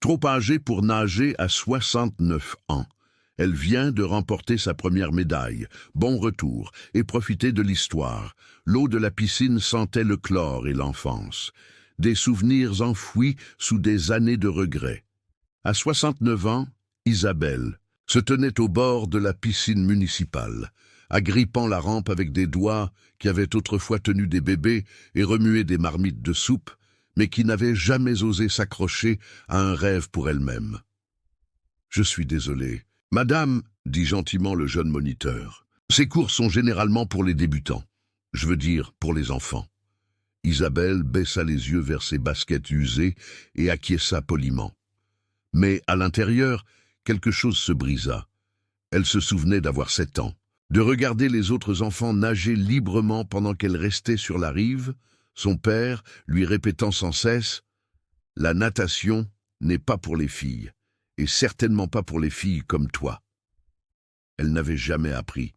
trop âgée pour nager à 69 ans. Elle vient de remporter sa première médaille. Bon retour, et profiter de l'histoire. L'eau de la piscine sentait le chlore et l'enfance. Des souvenirs enfouis sous des années de regrets. À 69 ans, Isabelle se tenait au bord de la piscine municipale, agrippant la rampe avec des doigts qui avaient autrefois tenu des bébés et remué des marmites de soupe, mais qui n'avaient jamais osé s'accrocher à un rêve pour elle-même. « Je suis désolé. »« Madame, » dit gentiment le jeune moniteur, « ces cours sont généralement pour les débutants. Je veux dire, pour les enfants. » Isabelle baissa les yeux vers ses baskets usées et acquiesça poliment. Mais à l'intérieur, quelque chose se brisa. Elle se souvenait d'avoir 7 ans, de regarder les autres enfants nager librement pendant qu'elle restait sur la rive, son père lui répétant sans cesse « La natation n'est pas pour les filles, et certainement pas pour les filles comme toi. » Elle n'avait jamais appris.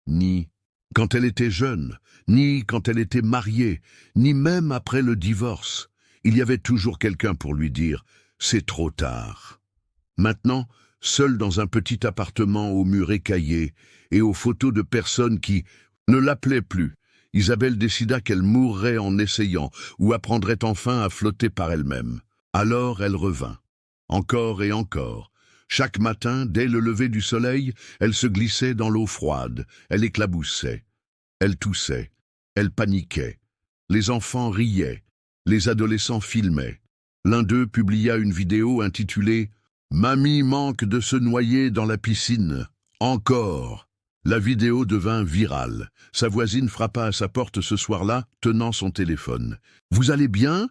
Ni quand elle était jeune, ni quand elle était mariée, ni même après le divorce. Il y avait toujours quelqu'un pour lui dire « C'est trop tard ». Maintenant, seule dans un petit appartement aux murs écaillés et aux photos de personnes qui ne l'appelaient plus, Isabelle décida qu'elle mourrait en essayant ou apprendrait enfin à flotter par elle-même. Alors elle revint. Encore et encore. Chaque matin, dès le lever du soleil, elle se glissait dans l'eau froide, elle éclaboussait, elle toussait, elle paniquait. Les enfants riaient, les adolescents filmaient. L'un d'eux publia une vidéo intitulée « Mamie manque de se noyer dans la piscine. Encore !» La vidéo devint virale. Sa voisine frappa à sa porte ce soir-là, tenant son téléphone. « Vous allez bien?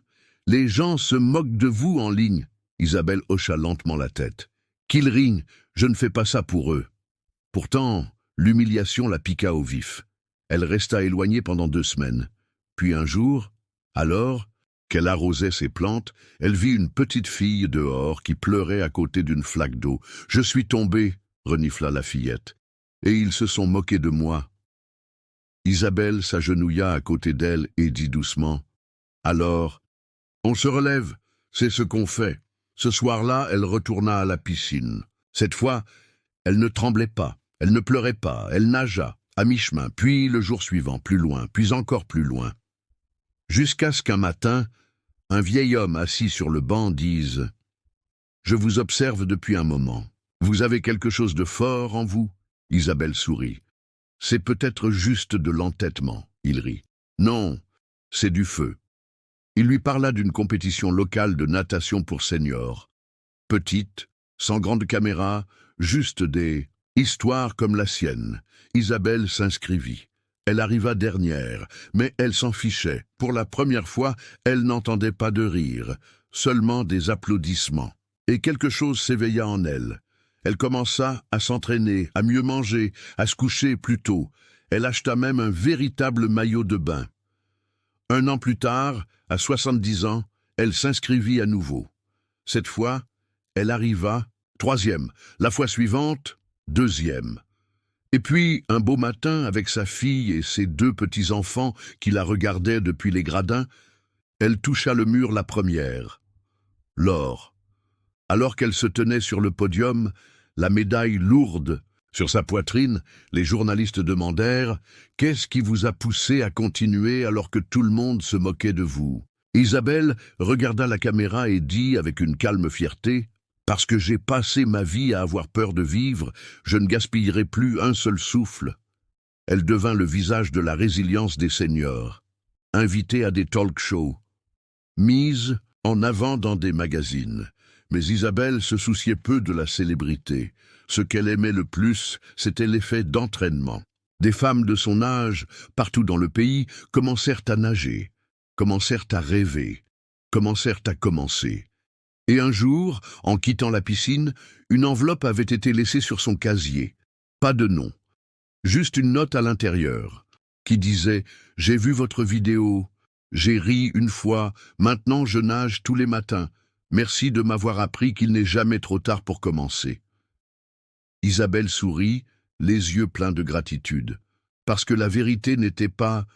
Les gens se moquent de vous en ligne. » Isabelle hocha lentement la tête. « Qu'ils rient, je ne fais pas ça pour eux. » Pourtant, l'humiliation la piqua au vif. Elle resta éloignée pendant 2 semaines. Puis un jour, alors qu'elle arrosait ses plantes, elle vit une petite fille dehors qui pleurait à côté d'une flaque d'eau. « Je suis tombée, » renifla la fillette, « et ils se sont moqués de moi. » Isabelle s'agenouilla à côté d'elle et dit doucement « Alors, on se relève, c'est ce qu'on fait. » Ce soir-là, elle retourna à la piscine. Cette fois, elle ne tremblait pas, elle ne pleurait pas, elle nagea, à mi-chemin, puis le jour suivant, plus loin, puis encore plus loin. Jusqu'à ce qu'un matin, un vieil homme assis sur le banc dise « Je vous observe depuis un moment. Vous avez quelque chose de fort en vous ?» Isabelle sourit. « C'est peut-être juste de l'entêtement. » Il rit. « Non, c'est du feu. » Il lui parla d'une compétition locale de natation pour seniors. Petite, sans grande caméra, juste des histoires comme la sienne. Isabelle s'inscrivit. Elle arriva dernière, mais elle s'en fichait. Pour la première fois, elle n'entendait pas de rire, seulement des applaudissements. Et quelque chose s'éveilla en elle. Elle commença à s'entraîner, à mieux manger, à se coucher plus tôt. Elle acheta même un véritable maillot de bain. 1 an plus tard, à 70 ans, elle s'inscrivit à nouveau. Cette fois, elle arriva 3e, la fois suivante, 2e. Et puis, un beau matin, avec sa fille et ses 2 petits-enfants qui la regardaient depuis les gradins, elle toucha le mur la première. L'or. Alors qu'elle se tenait sur le podium, la médaille lourde sur sa poitrine, les journalistes demandèrent « Qu'est-ce qui vous a poussé à continuer alors que tout le monde se moquait de vous ?» Isabelle regarda la caméra et dit avec une calme fierté « Parce que j'ai passé ma vie à avoir peur de vivre, je ne gaspillerai plus un seul souffle. » Elle devint le visage de la résilience des seniors, invitée à des talk-shows, mise en avant dans des magazines. Mais Isabelle se souciait peu de la célébrité. Ce qu'elle aimait le plus, c'était l'effet d'entraînement. Des femmes de son âge, partout dans le pays, commencèrent à nager, commencèrent à rêver, commencèrent à commencer. Et un jour, en quittant la piscine, une enveloppe avait été laissée sur son casier. Pas de nom, juste une note à l'intérieur, qui disait « J'ai vu votre vidéo, j'ai ri une fois, maintenant je nage tous les matins. Merci de m'avoir appris qu'il n'est jamais trop tard pour commencer. » Isabelle sourit, les yeux pleins de gratitude, parce que la vérité n'était pas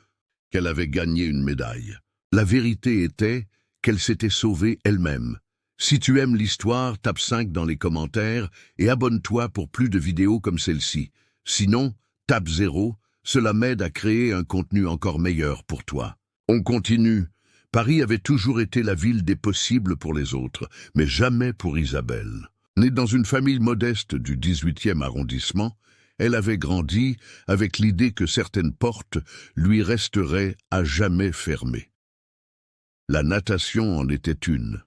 qu'elle avait gagné une médaille. La vérité était qu'elle s'était sauvée elle-même, Si tu aimes l'histoire, tape 5 dans les commentaires et abonne-toi pour plus de vidéos comme celle-ci. Sinon, tape 0, cela m'aide à créer un contenu encore meilleur pour toi. On continue. Paris avait toujours été la ville des possibles pour les autres, mais jamais pour Isabelle. Née dans une famille modeste du 18e arrondissement, elle avait grandi avec l'idée que certaines portes lui resteraient à jamais fermées. La natation en était une.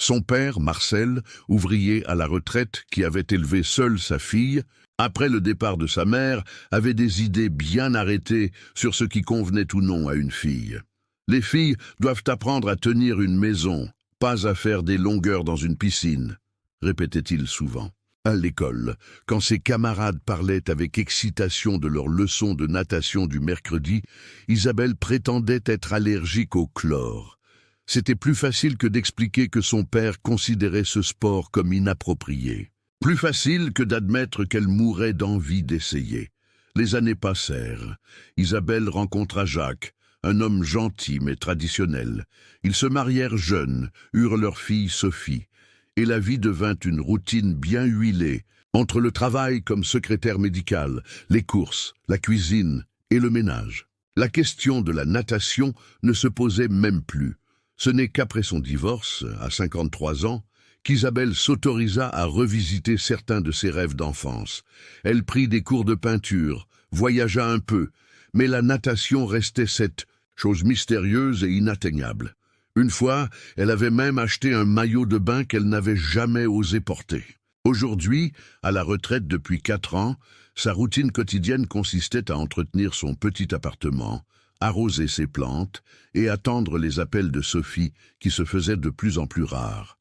Son père, Marcel, ouvrier à la retraite qui avait élevé seul sa fille, après le départ de sa mère, avait des idées bien arrêtées sur ce qui convenait ou non à une fille. Les filles doivent apprendre à tenir une maison, pas à faire des longueurs dans une piscine, répétait-il souvent. À l'école, quand ses camarades parlaient avec excitation de leur leçon de natation du mercredi, Isabelle prétendait être allergique au chlore. C'était plus facile que d'expliquer que son père considérait ce sport comme inapproprié. Plus facile que d'admettre qu'elle mourait d'envie d'essayer. Les années passèrent. Isabelle rencontra Jacques, un homme gentil mais traditionnel. Ils se marièrent jeunes, eurent leur fille Sophie, et la vie devint une routine bien huilée, entre le travail comme secrétaire médical, les courses, la cuisine et le ménage. La question de la natation ne se posait même plus. Ce n'est qu'après son divorce, à 53 ans, qu'Isabelle s'autorisa à revisiter certains de ses rêves d'enfance. Elle prit des cours de peinture, voyagea un peu, mais la natation restait cette chose mystérieuse et inatteignable. Une fois, elle avait même acheté un maillot de bain qu'elle n'avait jamais osé porter. Aujourd'hui, à la retraite depuis 4 ans, sa routine quotidienne consistait à entretenir son petit appartement, arroser ses plantes et attendre les appels de Sophie qui se faisaient de plus en plus rares.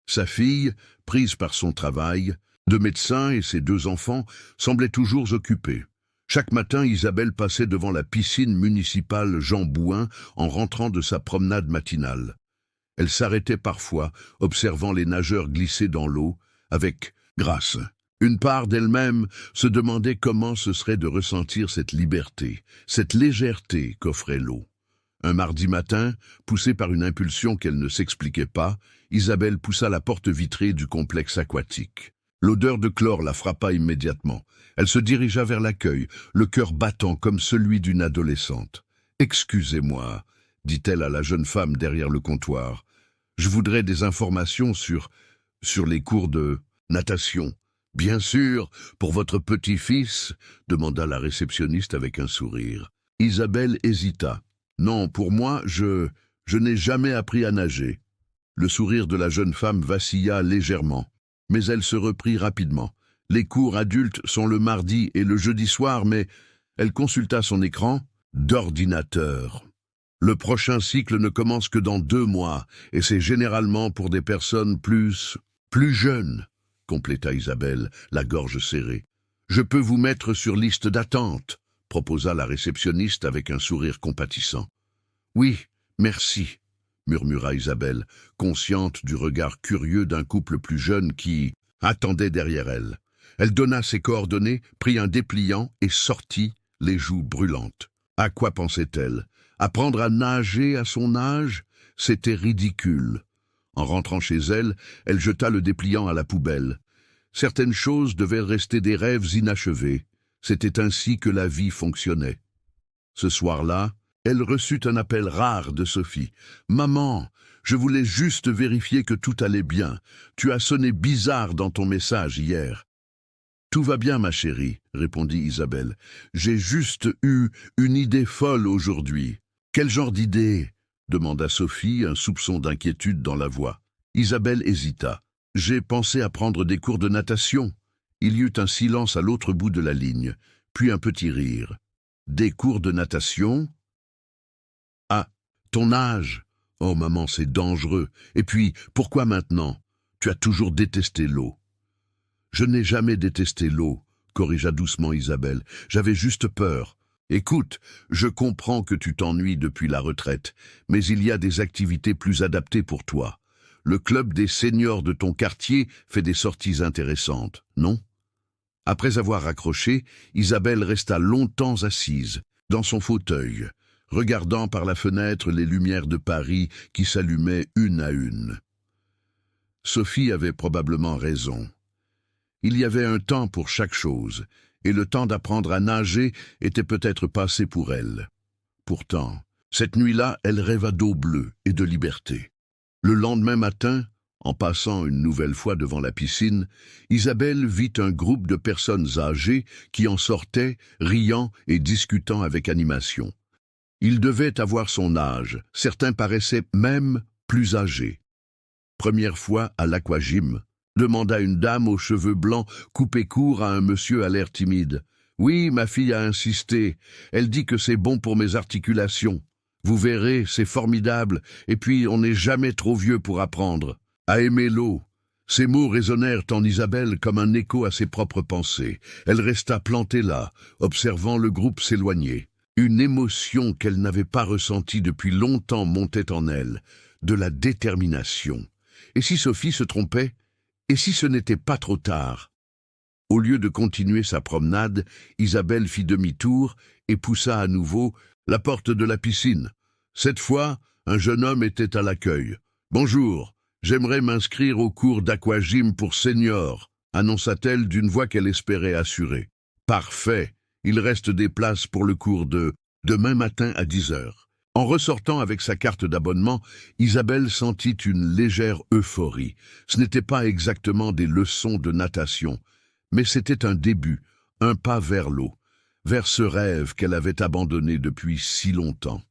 Sa fille, prise par son travail, de médecin et ses 2 enfants, semblait toujours occupée. Chaque matin, Isabelle passait devant la piscine municipale Jean Bouin en rentrant de sa promenade matinale. Elle s'arrêtait parfois, observant les nageurs glisser dans l'eau, avec grâce. Une part d'elle-même se demandait comment ce serait de ressentir cette liberté, cette légèreté qu'offrait l'eau. Un mardi matin, poussée par une impulsion qu'elle ne s'expliquait pas, Isabelle poussa la porte vitrée du complexe aquatique. L'odeur de chlore la frappa immédiatement. Elle se dirigea vers l'accueil, le cœur battant comme celui d'une adolescente. « Excusez-moi », dit-elle à la jeune femme derrière le comptoir. « Je voudrais des informations sur les cours de natation. » « Bien sûr, pour votre petit-fils » demanda la réceptionniste avec un sourire. Isabelle hésita. « Non, pour moi, je n'ai jamais appris à nager. » Le sourire de la jeune femme vacilla légèrement, mais elle se reprit rapidement. « Les cours adultes sont le mardi et le jeudi soir, mais... » Elle consulta son écran. « D'ordinateur. Le prochain cycle ne commence que dans 2 mois, et c'est généralement pour des personnes plus jeunes. » compléta Isabelle, la gorge serrée. « Je peux vous mettre sur liste d'attente, » proposa la réceptionniste avec un sourire compatissant. « Oui, merci, » murmura Isabelle, consciente du regard curieux d'un couple plus jeune qui attendait derrière elle. Elle donna ses coordonnées, prit un dépliant et sortit, les joues brûlantes. À quoi pensait-elle? Apprendre à nager à son âge? C'était ridicule. En rentrant chez elle, elle jeta le dépliant à la poubelle. Certaines choses devaient rester des rêves inachevés. C'était ainsi que la vie fonctionnait. Ce soir-là, elle reçut un appel rare de Sophie. « Maman, je voulais juste vérifier que tout allait bien. Tu as sonné bizarre dans ton message hier. »« Tout va bien, ma chérie, » répondit Isabelle. « J'ai juste eu une idée folle aujourd'hui. »« Quel genre d'idée ?» demanda Sophie, un soupçon d'inquiétude dans la voix. Isabelle hésita. « J'ai pensé à prendre des cours de natation. » Il y eut un silence à l'autre bout de la ligne, puis un petit rire. « Des cours de natation ? Ah, ton âge ? Oh maman, c'est dangereux. Et puis, pourquoi maintenant ? Tu as toujours détesté l'eau. » « Je n'ai jamais détesté l'eau, » corrigea doucement Isabelle. « J'avais juste peur. Écoute, je comprends que tu t'ennuies depuis la retraite, mais il y a des activités plus adaptées pour toi. Le club des seniors de ton quartier fait des sorties intéressantes, non ? » Après avoir raccroché, Isabelle resta longtemps assise, dans son fauteuil, regardant par la fenêtre les lumières de Paris qui s'allumaient une à une. Sophie avait probablement raison. Il y avait un temps pour chaque chose, et le temps d'apprendre à nager était peut-être passé pour elle. Pourtant, cette nuit-là, elle rêva d'eau bleue et de liberté. Le lendemain matin, en passant une nouvelle fois devant la piscine, Isabelle vit un groupe de personnes âgées qui en sortaient, riant et discutant avec animation. Ils devaient avoir son âge, certains paraissaient même plus âgés. Première fois à l'aquagym, demanda une dame aux cheveux blancs coupés court à un monsieur à l'air timide. « Oui, ma fille a insisté. Elle dit que c'est bon pour mes articulations. Vous verrez, c'est formidable, et puis on n'est jamais trop vieux pour apprendre. À aimer l'eau. » Ces mots résonnèrent en Isabelle comme un écho à ses propres pensées. Elle resta plantée là, observant le groupe s'éloigner. Une émotion qu'elle n'avait pas ressentie depuis longtemps montait en elle, de la détermination. Et si Sophie se trompait? Et si ce n'était pas trop tard? Au lieu de continuer sa promenade, Isabelle fit demi-tour et poussa à nouveau la porte de la piscine. Cette fois, un jeune homme était à l'accueil. « Bonjour, j'aimerais m'inscrire au cours d'aquagym pour seniors », annonça-t-elle d'une voix qu'elle espérait assurer. « Parfait, il reste des places pour le cours de demain matin à 10 heures. » En ressortant avec sa carte d'abonnement, Isabelle sentit une légère euphorie. Ce n'était pas exactement des leçons de natation, mais c'était un début, un pas vers l'eau, vers ce rêve qu'elle avait abandonné depuis si longtemps.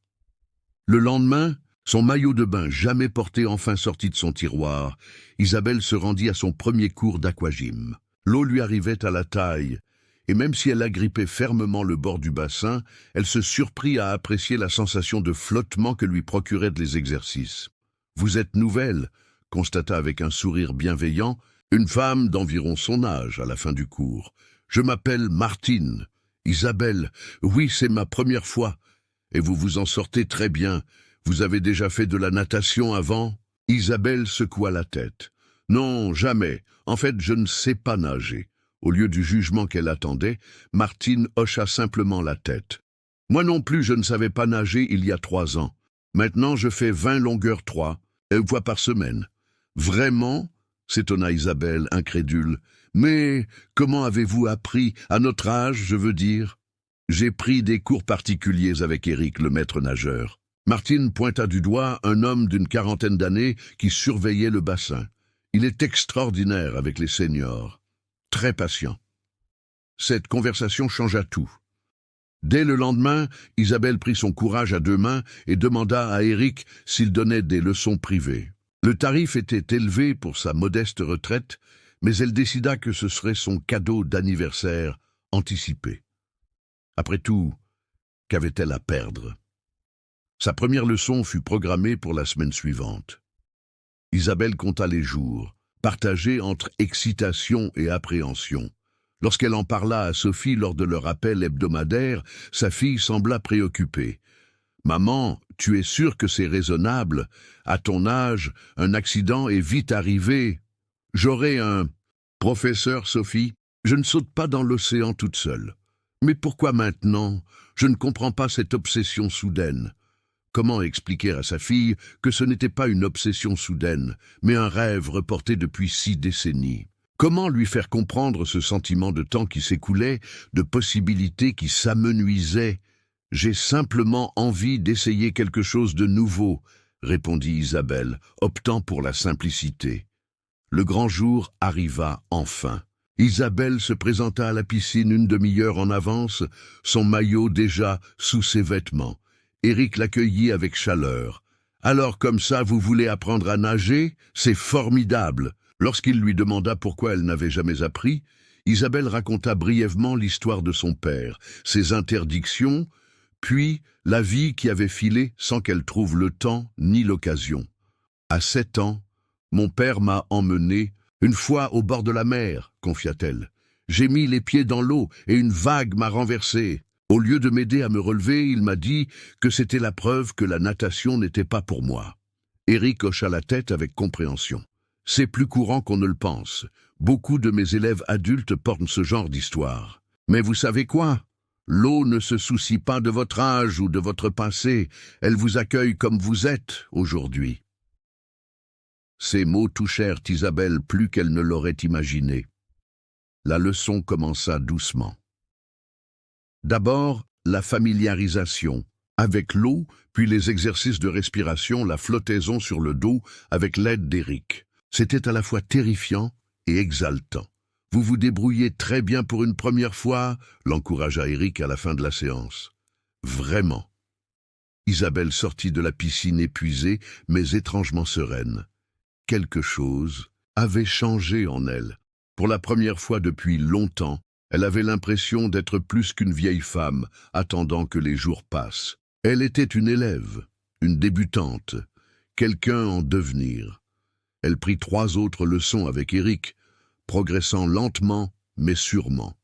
Le lendemain, son maillot de bain jamais porté enfin sorti de son tiroir, Isabelle se rendit à son premier cours d'aquagym. L'eau lui arrivait à la taille, et même si elle agrippait fermement le bord du bassin, elle se surprit à apprécier la sensation de flottement que lui procuraient les exercices. « Vous êtes nouvelle », constata avec un sourire bienveillant une femme d'environ son âge à la fin du cours. « Je m'appelle Martine. »« Isabelle, oui, c'est ma première fois. Et vous vous en sortez très bien. Vous avez déjà fait de la natation avant ?» Isabelle secoua la tête. « Non, jamais. En fait, je ne sais pas nager. » Au lieu du jugement qu'elle attendait, Martine hocha simplement la tête. « Moi non plus, je ne savais pas nager il y a 3 ans. Maintenant, je fais 20 longueurs 3, une fois par semaine. »« Vraiment ?» s'étonna Isabelle, incrédule. « Mais comment avez-vous appris, à notre âge, je veux dire ?»« J'ai pris des cours particuliers avec Éric, le maître nageur. » Martine pointa du doigt un homme d'une 40aine d'années qui surveillait le bassin. « Il est extraordinaire avec les seniors. Très patient. » Cette conversation changea tout. Dès le lendemain, Isabelle prit son courage à 2 mains et demanda à Éric s'il donnait des leçons privées. Le tarif était élevé pour sa modeste retraite, mais elle décida que ce serait son cadeau d'anniversaire anticipé. Après tout, qu'avait-elle à perdre? Sa première leçon fut programmée pour la semaine suivante. Isabelle compta les jours, partagés entre excitation et appréhension. Lorsqu'elle en parla à Sophie lors de leur appel hebdomadaire, sa fille sembla préoccupée. « Maman, tu es sûre que c'est raisonnable? À ton âge, un accident est vite arrivé. J'aurai un... » « Professeur, Sophie, je ne saute pas dans l'océan toute seule. Mais pourquoi maintenant? Je ne comprends pas cette obsession soudaine. » Comment expliquer à sa fille que ce n'était pas une obsession soudaine, mais un rêve reporté depuis 6 décennies? Comment lui faire comprendre ce sentiment de temps qui s'écoulait, de possibilités qui s'amenuisaient? « J'ai simplement envie d'essayer quelque chose de nouveau, » répondit Isabelle, optant pour la simplicité. Le grand jour arriva enfin. Isabelle se présenta à la piscine une demi-heure en avance, son maillot déjà sous ses vêtements. Éric l'accueillit avec chaleur. « Alors comme ça, vous voulez apprendre à nager? C'est formidable !» Lorsqu'il lui demanda pourquoi elle n'avait jamais appris, Isabelle raconta brièvement l'histoire de son père, ses interdictions, puis la vie qui avait filé sans qu'elle trouve le temps ni l'occasion. « À 7 ans, mon père m'a emmené une fois au bord de la mer, » confia-t-elle. « J'ai mis les pieds dans l'eau et une vague m'a renversé. Au lieu de m'aider à me relever, il m'a dit que c'était la preuve que la natation n'était pas pour moi. » Éric hocha la tête avec compréhension. « C'est plus courant qu'on ne le pense. Beaucoup de mes élèves adultes portent ce genre d'histoire. Mais vous savez quoi? L'eau ne se soucie pas de votre âge ou de votre passé. Elle vous accueille comme vous êtes aujourd'hui. » Ces mots touchèrent Isabelle plus qu'elle ne l'aurait imaginé. La leçon commença doucement. D'abord, la familiarisation avec l'eau, puis les exercices de respiration, la flottaison sur le dos avec l'aide d'Éric. C'était à la fois terrifiant et exaltant. « Vous vous débrouillez très bien pour une première fois », l'encouragea Éric à la fin de la séance. « Vraiment ». Isabelle sortit de la piscine épuisée, mais étrangement sereine. Quelque chose avait changé en elle. Pour la première fois depuis longtemps, elle avait l'impression d'être plus qu'une vieille femme, attendant que les jours passent. Elle était une élève, une débutante, quelqu'un en devenir. Elle prit 3 autres leçons avec Éric, progressant lentement mais sûrement.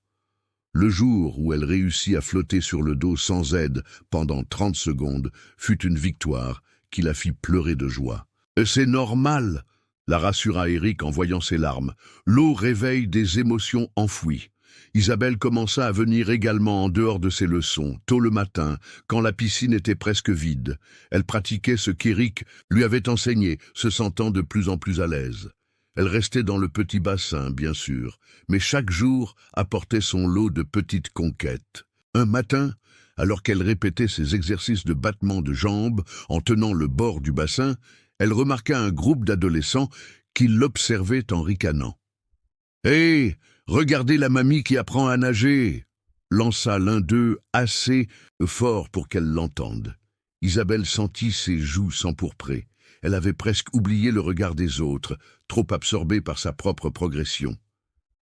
Le jour où elle réussit à flotter sur le dos sans aide pendant 30 secondes fut une victoire qui la fit pleurer de joie. « C'est normal !» la rassura Éric en voyant ses larmes. « L'eau réveille des émotions enfouies. » Isabelle commença à venir également en dehors de ses leçons, tôt le matin, quand la piscine était presque vide. Elle pratiquait ce qu'Éric lui avait enseigné, se sentant de plus en plus à l'aise. Elle restait dans le petit bassin, bien sûr, mais chaque jour apportait son lot de petites conquêtes. Un matin, alors qu'elle répétait ses exercices de battement de jambes en tenant le bord du bassin, elle remarqua un groupe d'adolescents qui l'observaient en ricanant. « Hé, regardez la mamie qui apprend à nager !» lança l'un d'eux assez fort pour qu'elle l'entende. Isabelle sentit ses joues s'empourprer. Elle avait presque oublié le regard des autres, trop absorbée par sa propre progression.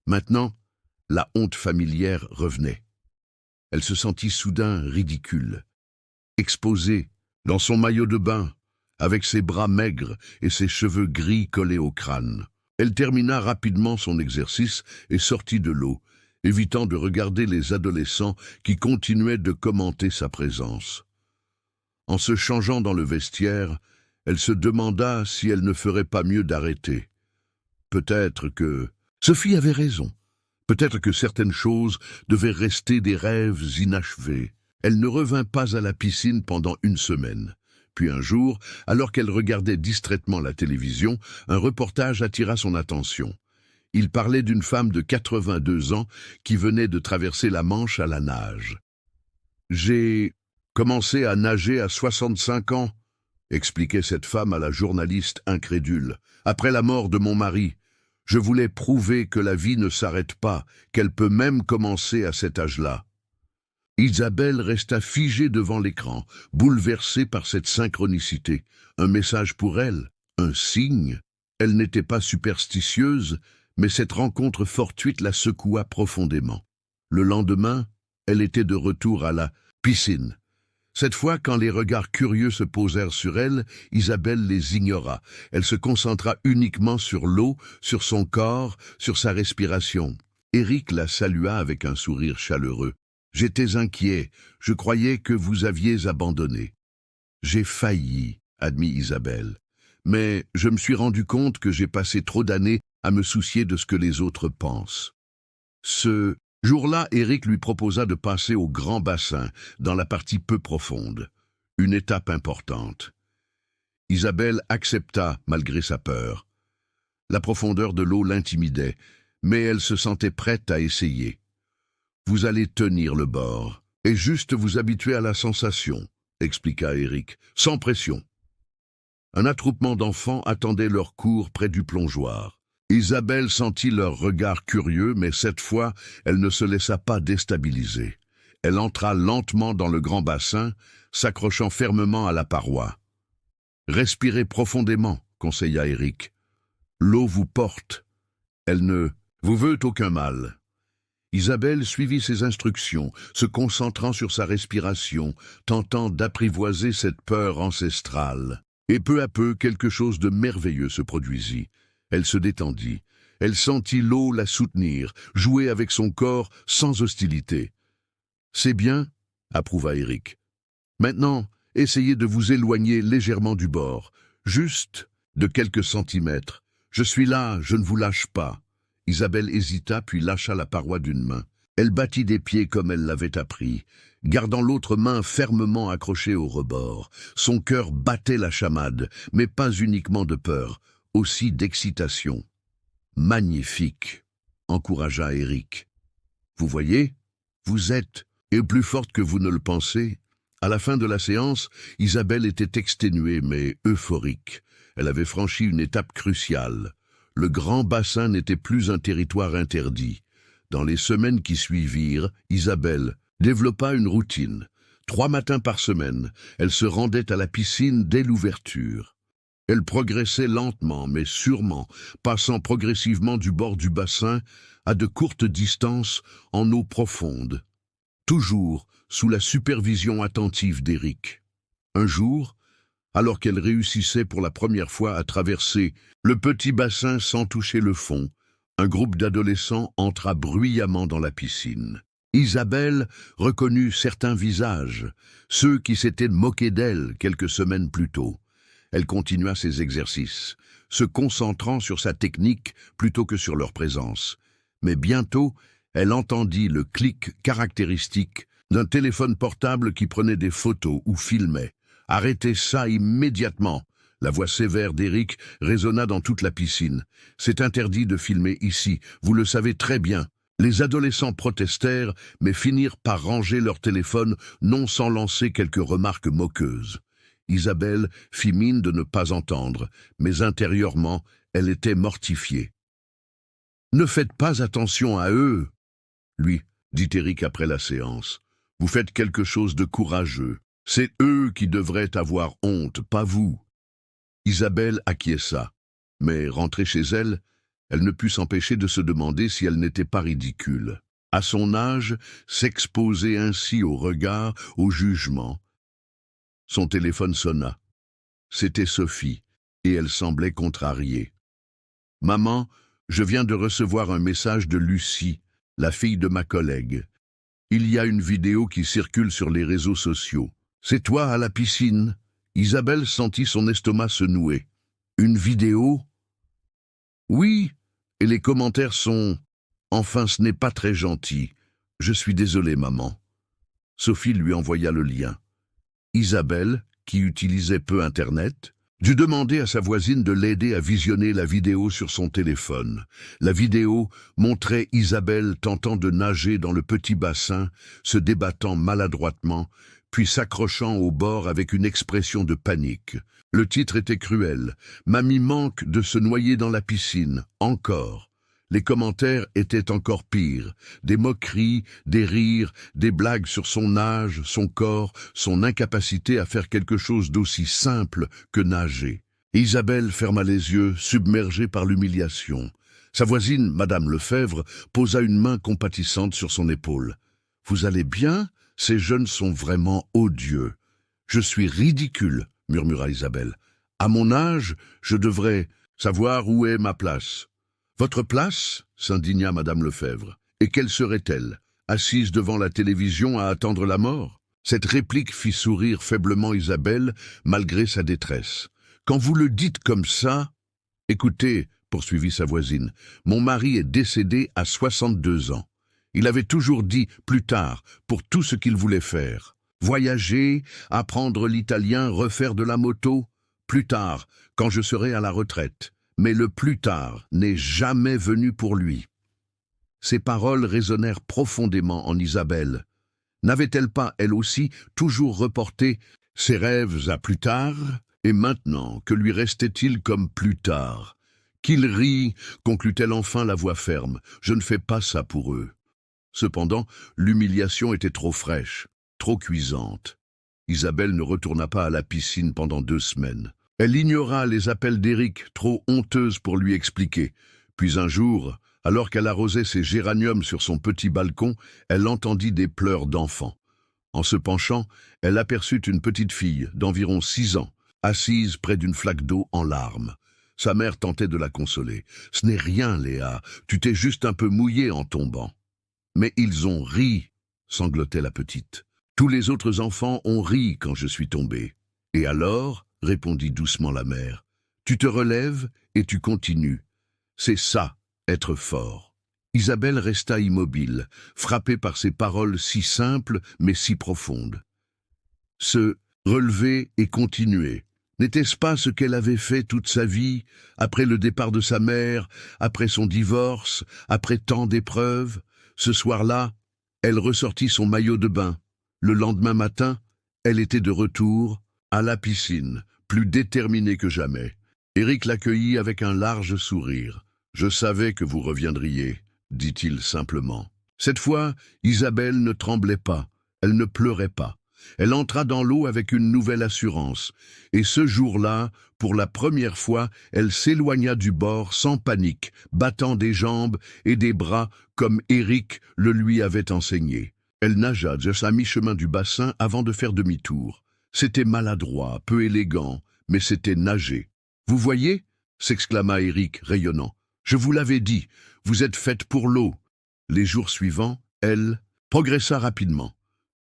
Maintenant, la honte familière revenait. Elle se sentit soudain ridicule, exposée, dans son maillot de bain, avec ses bras maigres et ses cheveux gris collés au crâne. Elle termina rapidement son exercice et sortit de l'eau, évitant de regarder les adolescents qui continuaient de commenter sa présence. En se changeant dans le vestiaire, elle se demanda si elle ne ferait pas mieux d'arrêter. Peut-être que... Sophie avait raison. Peut-être que certaines choses devaient rester des rêves inachevés. Elle ne revint pas à la piscine pendant 1 semaine. Puis un jour, alors qu'elle regardait distraitement la télévision, un reportage attira son attention. Il parlait d'une femme de 82 ans qui venait de traverser la Manche à la nage. « J'ai commencé à nager à 65 ans, » expliquait cette femme à la journaliste incrédule. « Après la mort de mon mari, je voulais prouver que la vie ne s'arrête pas, qu'elle peut même commencer à cet âge-là. » Isabelle resta figée devant l'écran, bouleversée par cette synchronicité. Un message pour elle, un signe. Elle n'était pas superstitieuse, mais cette rencontre fortuite la secoua profondément. Le lendemain, elle était de retour à la piscine. Cette fois, quand les regards curieux se posèrent sur elle, Isabelle les ignora. Elle se concentra uniquement sur l'eau, sur son corps, sur sa respiration. Éric la salua avec un sourire chaleureux. « J'étais inquiet, je croyais que vous aviez abandonné. »« J'ai failli, » admit Isabelle. « Mais je me suis rendu compte que j'ai passé trop d'années à me soucier de ce que les autres pensent. » Ce jour-là, Éric lui proposa de passer au grand bassin, dans la partie peu profonde. Une étape importante. Isabelle accepta, malgré sa peur. La profondeur de l'eau l'intimidait, mais elle se sentait prête à essayer. « Vous allez tenir le bord, et juste vous habituer à la sensation, » expliqua Éric, « sans pression. » Un attroupement d'enfants attendait leur cours près du plongeoir. Isabelle sentit leur regard curieux, mais cette fois, elle ne se laissa pas déstabiliser. Elle entra lentement dans le grand bassin, s'accrochant fermement à la paroi. « Respirez profondément, » conseilla Éric. « L'eau vous porte. Elle ne vous veut aucun mal. » Isabelle suivit ses instructions, se concentrant sur sa respiration, tentant d'apprivoiser cette peur ancestrale. Et peu à peu, quelque chose de merveilleux se produisit. Elle se détendit. Elle sentit l'eau la soutenir, jouer avec son corps sans hostilité. « C'est bien, » approuva Éric. « Maintenant, essayez de vous éloigner légèrement du bord, juste de quelques centimètres. Je suis là, je ne vous lâche pas. » Isabelle hésita puis lâcha la paroi d'une main. Elle battit des pieds comme elle l'avait appris, gardant l'autre main fermement accrochée au rebord. Son cœur battait la chamade, mais pas uniquement de peur, aussi d'excitation. Magnifique, encouragea Eric. Vous voyez, vous êtes, et plus forte que vous ne le pensez. À la fin de la séance, Isabelle était exténuée mais euphorique. Elle avait franchi une étape cruciale. Le grand bassin n'était plus un territoire interdit. Dans les semaines qui suivirent, Isabelle développa une routine. 3 matins par semaine, elle se rendait à la piscine dès l'ouverture. Elle progressait lentement mais sûrement, passant progressivement du bord du bassin à de courtes distances en eau profonde. Toujours sous la supervision attentive d'Eric. Un jour, alors qu'elle réussissait pour la première fois à traverser le petit bassin sans toucher le fond, un groupe d'adolescents entra bruyamment dans la piscine. Isabelle reconnut certains visages, ceux qui s'étaient moqués d'elle quelques semaines plus tôt. Elle continua ses exercices, se concentrant sur sa technique plutôt que sur leur présence. Mais bientôt, elle entendit le clic caractéristique d'un téléphone portable qui prenait des photos ou filmait. « Arrêtez ça immédiatement !» La voix sévère d'Eric résonna dans toute la piscine. « C'est interdit de filmer ici, vous le savez très bien. » Les adolescents protestèrent, mais finirent par ranger leur téléphone, non sans lancer quelques remarques moqueuses. Isabelle fit mine de ne pas entendre, mais intérieurement, elle était mortifiée. « Ne faites pas attention à eux !» lui, dit Eric après la séance. « Vous faites quelque chose de courageux. C'est eux qui devraient avoir honte, pas vous. » Isabelle acquiesça, mais rentrée chez elle, elle ne put s'empêcher de se demander si elle n'était pas ridicule. À son âge, s'exposer ainsi au regard, au jugement. Son téléphone sonna. C'était Sophie, et elle semblait contrariée. « Maman, je viens de recevoir un message de Lucie, la fille de ma collègue. Il y a une vidéo qui circule sur les réseaux sociaux. C'est toi à la piscine ?» Isabelle sentit son estomac se nouer. « Une vidéo ?»« Oui, et les commentaires sont... Enfin, ce n'est pas très gentil. Je suis désolée, maman. » Sophie lui envoya le lien. Isabelle, qui utilisait peu Internet, dut demander à sa voisine de l'aider à visionner la vidéo sur son téléphone. La vidéo montrait Isabelle tentant de nager dans le petit bassin, se débattant maladroitement, puis s'accrochant au bord avec une expression de panique. Le titre était cruel. « Mamie manque de se noyer dans la piscine, encore ». Les commentaires étaient encore pires. Des moqueries, des rires, des blagues sur son âge, son corps, son incapacité à faire quelque chose d'aussi simple que nager. Isabelle ferma les yeux, submergée par l'humiliation. Sa voisine, Madame Lefebvre, posa une main compatissante sur son épaule. « Vous allez bien ? Ces jeunes sont vraiment odieux. »« Je suis ridicule, » murmura Isabelle. « À mon âge, je devrais savoir où est ma place. » « Votre place ?» s'indigna Madame Lefebvre. « Et quelle serait-elle? Assise devant la télévision à attendre la mort ?» Cette réplique fit sourire faiblement Isabelle, malgré sa détresse. « Quand vous le dites comme ça... » « Écoutez, » poursuivit sa voisine, « mon mari est décédé à 62 ans. Il avait toujours dit « plus tard » pour tout ce qu'il voulait faire. Voyager, apprendre l'italien, refaire de la moto. Plus tard, quand je serai à la retraite. Mais le plus tard n'est jamais venu pour lui. Ces paroles résonnèrent profondément en Isabelle. N'avait-elle pas, elle aussi, toujours reporté ses rêves à plus tard? Et maintenant, que lui restait-il comme plus tard? Qu'il rit, conclut-elle enfin la voix ferme. Je ne fais pas ça pour eux. Cependant, l'humiliation était trop fraîche, trop cuisante. Isabelle ne retourna pas à la piscine pendant 2 semaines. Elle ignora les appels d'Eric, trop honteuse pour lui expliquer. Puis un jour, alors qu'elle arrosait ses géraniums sur son petit balcon, elle entendit des pleurs d'enfant. En se penchant, elle aperçut une petite fille d'environ 6 ans, assise près d'une flaque d'eau en larmes. Sa mère tentait de la consoler. « Ce n'est rien, Léa, tu t'es juste un peu mouillée en tombant. » « Mais ils ont ri, sanglotait la petite. « Tous les autres enfants ont ri quand je suis tombée. »« Et alors ?» répondit doucement la mère. « Tu te relèves et tu continues. C'est ça, être fort. » Isabelle resta immobile, frappée par ces paroles si simples mais si profondes. Se relever et continuer. N'était-ce pas ce qu'elle avait fait toute sa vie, après le départ de sa mère, après son divorce, après tant d'épreuves? Ce soir-là, elle ressortit son maillot de bain. Le lendemain matin, elle était de retour, à la piscine, plus déterminée que jamais. Éric l'accueillit avec un large sourire. « Je savais que vous reviendriez », dit-il simplement. Cette fois, Isabelle ne tremblait pas, elle ne pleurait pas. Elle entra dans l'eau avec une nouvelle assurance. Et ce jour-là, pour la première fois, elle s'éloigna du bord sans panique, battant des jambes et des bras comme Éric le lui avait enseigné. Elle nagea jusqu'à mi-chemin du bassin avant de faire demi-tour. C'était maladroit, peu élégant, mais c'était nager. « Vous voyez » s'exclama Éric, rayonnant. « Je vous l'avais dit, vous êtes faite pour l'eau. » Les jours suivants, elle progressa rapidement.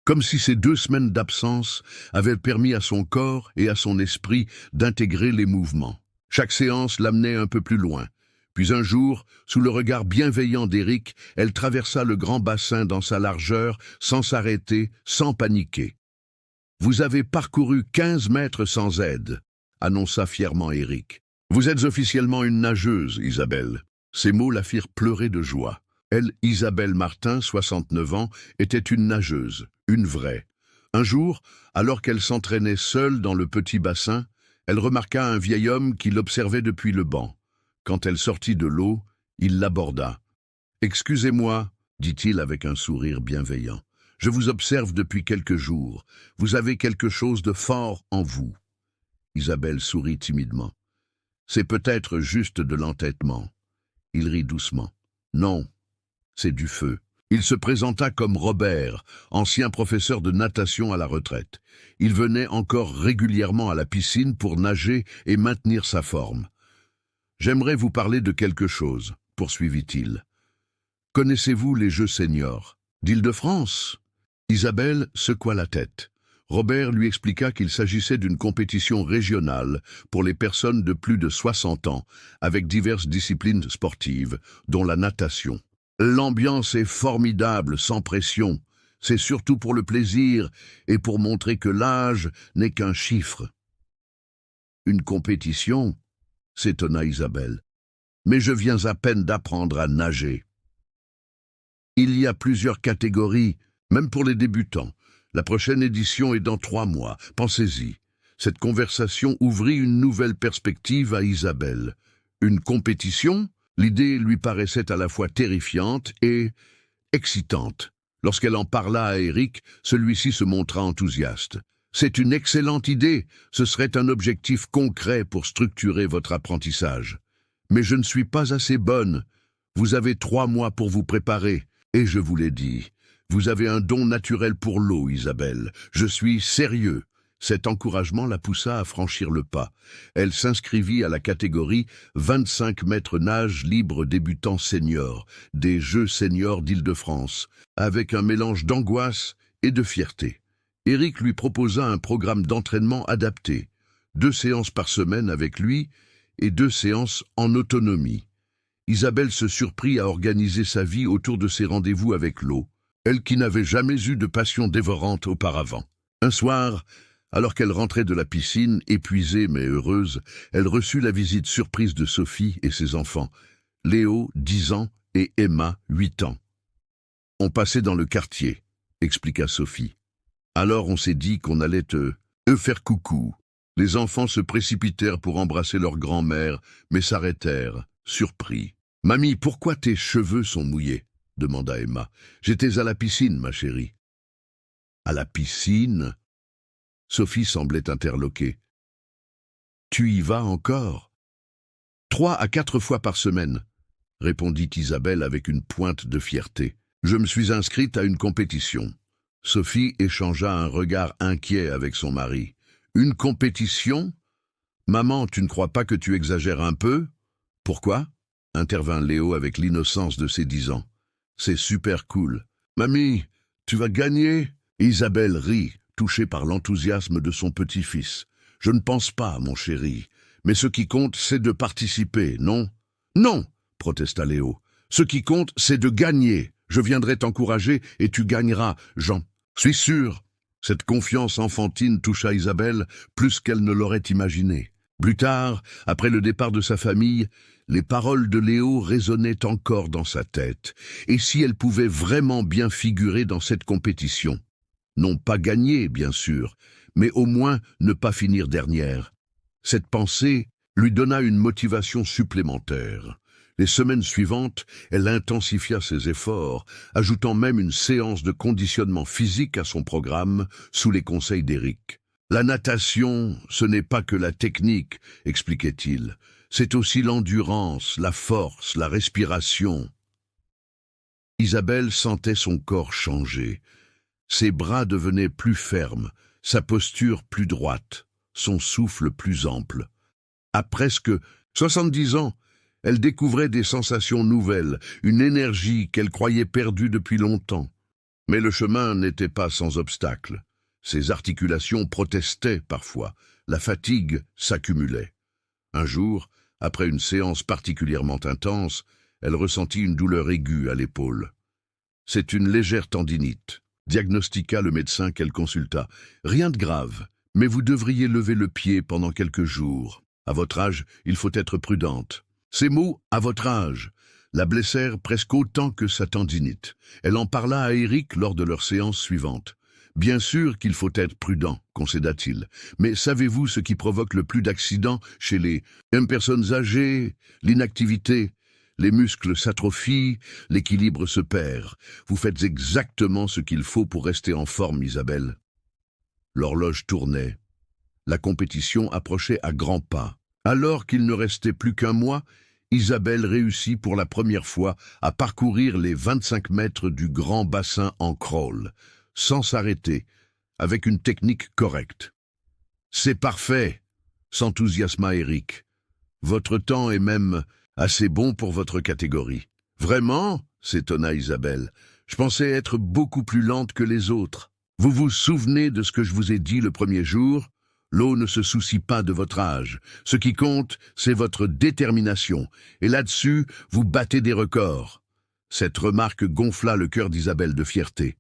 Comme si ces 2 semaines d'absence avaient permis à son corps et à son esprit d'intégrer les mouvements. Chaque séance l'amenait un peu plus loin. Puis un jour, sous le regard bienveillant d'Éric, elle traversa le grand bassin dans sa largeur, sans s'arrêter, sans paniquer. « Vous avez parcouru 15 mètres sans aide », annonça fièrement Éric. « Vous êtes officiellement une nageuse, Isabelle. » Ces mots la firent pleurer de joie. Elle, Isabelle Martin, 69 ans, était une nageuse, une vraie. Un jour, alors qu'elle s'entraînait seule dans le petit bassin, elle remarqua un vieil homme qui l'observait depuis le banc. Quand elle sortit de l'eau, il l'aborda. « Excusez-moi, » dit-il avec un sourire bienveillant. « Je vous observe depuis quelques jours. Vous avez quelque chose de fort en vous. » Isabelle sourit timidement. « C'est peut-être juste de l'entêtement. » Il rit doucement. « Non. C'est du feu. » Il se présenta comme Robert, ancien professeur de natation à la retraite. Il venait encore régulièrement à la piscine pour nager et maintenir sa forme. « J'aimerais vous parler de quelque chose, » poursuivit-il. « Connaissez-vous les Jeux seniors d'Île-de-France » Isabelle secoua la tête. Robert lui expliqua qu'il s'agissait d'une compétition régionale pour les personnes de plus de 60 ans, avec diverses disciplines sportives, dont la natation. L'ambiance est formidable, sans pression. C'est surtout pour le plaisir et pour montrer que l'âge n'est qu'un chiffre. Une compétition, s'étonna Isabelle. Mais je viens à peine d'apprendre à nager. Il y a plusieurs catégories, même pour les débutants. La prochaine édition est dans 3 mois. Pensez-y. Cette conversation ouvrit une nouvelle perspective à Isabelle. Une compétition ? L'idée lui paraissait à la fois terrifiante et excitante. Lorsqu'elle en parla à Éric, celui-ci se montra enthousiaste. « C'est une excellente idée, ce serait un objectif concret pour structurer votre apprentissage. Mais je ne suis pas assez bonne. Vous avez 3 mois pour vous préparer, et je vous l'ai dit. Vous avez un don naturel pour l'eau, Isabelle. Je suis sérieux. » Cet encouragement la poussa à franchir le pas. Elle s'inscrivit à la catégorie 25 mètres nage libre débutant senior, des Jeux seniors d'Île-de-France, avec un mélange d'angoisse et de fierté. Éric lui proposa un programme d'entraînement adapté, 2 séances par semaine avec lui et 2 séances en autonomie. Isabelle se surprit à organiser sa vie autour de ses rendez-vous avec l'eau, elle qui n'avait jamais eu de passion dévorante auparavant. Un soir, alors qu'elle rentrait de la piscine, épuisée mais heureuse, elle reçut la visite surprise de Sophie et ses enfants, Léo, 10 ans, et Emma, 8 ans. « On passait dans le quartier », expliqua Sophie. « Alors on s'est dit qu'on allait eux faire coucou. » Les enfants se précipitèrent pour embrasser leur grand-mère, mais s'arrêtèrent, surpris. « Mamie, pourquoi tes cheveux sont mouillés ?» demanda Emma. « J'étais à la piscine, ma chérie. »« À la piscine ?» Sophie semblait interloquée. « Tu y vas encore ?»« 3 à 4 fois par semaine, » répondit Isabelle avec une pointe de fierté. « Je me suis inscrite à une compétition. » Sophie échangea un regard inquiet avec son mari. « Une compétition ? Maman, tu ne crois pas que tu exagères un peu ? » ?»« Pourquoi ?» intervint Léo avec l'innocence de ses 10 ans. « C'est super cool. »« Mamie, tu vas gagner ?» Isabelle rit, touchée par l'enthousiasme de son petit-fils. « Je ne pense pas, mon chéri. Mais ce qui compte, c'est de participer, non ?»« Non !» protesta Léo. « Ce qui compte, c'est de gagner. Je viendrai t'encourager et tu gagneras, Jean. »« Suis sûr !» Cette confiance enfantine toucha Isabelle plus qu'elle ne l'aurait imaginé. Plus tard, après le départ de sa famille, les paroles de Léo résonnaient encore dans sa tête. Et si elle pouvait vraiment bien figurer dans cette compétition? Non pas gagner, bien sûr, mais au moins ne pas finir dernière. Cette pensée lui donna une motivation supplémentaire. Les semaines suivantes, elle intensifia ses efforts, ajoutant même une séance de conditionnement physique à son programme sous les conseils d'Éric. La natation, ce n'est pas que la technique, expliquait-il. C'est aussi l'endurance, la force, la respiration. Isabelle sentait son corps changer. Ses bras devenaient plus fermes, sa posture plus droite, son souffle plus ample. À presque 70 ans, elle découvrait des sensations nouvelles, une énergie qu'elle croyait perdue depuis longtemps. Mais le chemin n'était pas sans obstacles. Ses articulations protestaient parfois, la fatigue s'accumulait. Un jour, après une séance particulièrement intense, elle ressentit une douleur aiguë à l'épaule. « C'est une légère tendinite », diagnostiqua le médecin qu'elle consulta. « Rien de grave, mais vous devriez lever le pied pendant quelques jours. À votre âge, il faut être prudente. » Ces mots « à votre âge » la blessèrent presque autant que sa tendinite. Elle en parla à Éric lors de leur séance suivante. « Bien sûr qu'il faut être prudent, concéda-t-il, mais savez-vous ce qui provoque le plus d'accidents chez les personnes âgées? L'inactivité. Les muscles s'atrophient, l'équilibre se perd. Vous faites exactement ce qu'il faut pour rester en forme, Isabelle. » L'horloge tournait. La compétition approchait à grands pas. Alors qu'il ne restait plus qu'un mois, Isabelle réussit pour la première fois à parcourir les 25 mètres du grand bassin en crawl, sans s'arrêter, avec une technique correcte. « C'est parfait !» s'enthousiasma Éric. « Votre temps est même assez bon pour votre catégorie. »« Vraiment ?» s'étonna Isabelle. « Je pensais être beaucoup plus lente que les autres. Vous vous souvenez de ce que je vous ai dit le premier jour ? L'eau ne se soucie pas de votre âge. Ce qui compte, c'est votre détermination. Et là-dessus, vous battez des records. » Cette remarque gonfla le cœur d'Isabelle de fierté.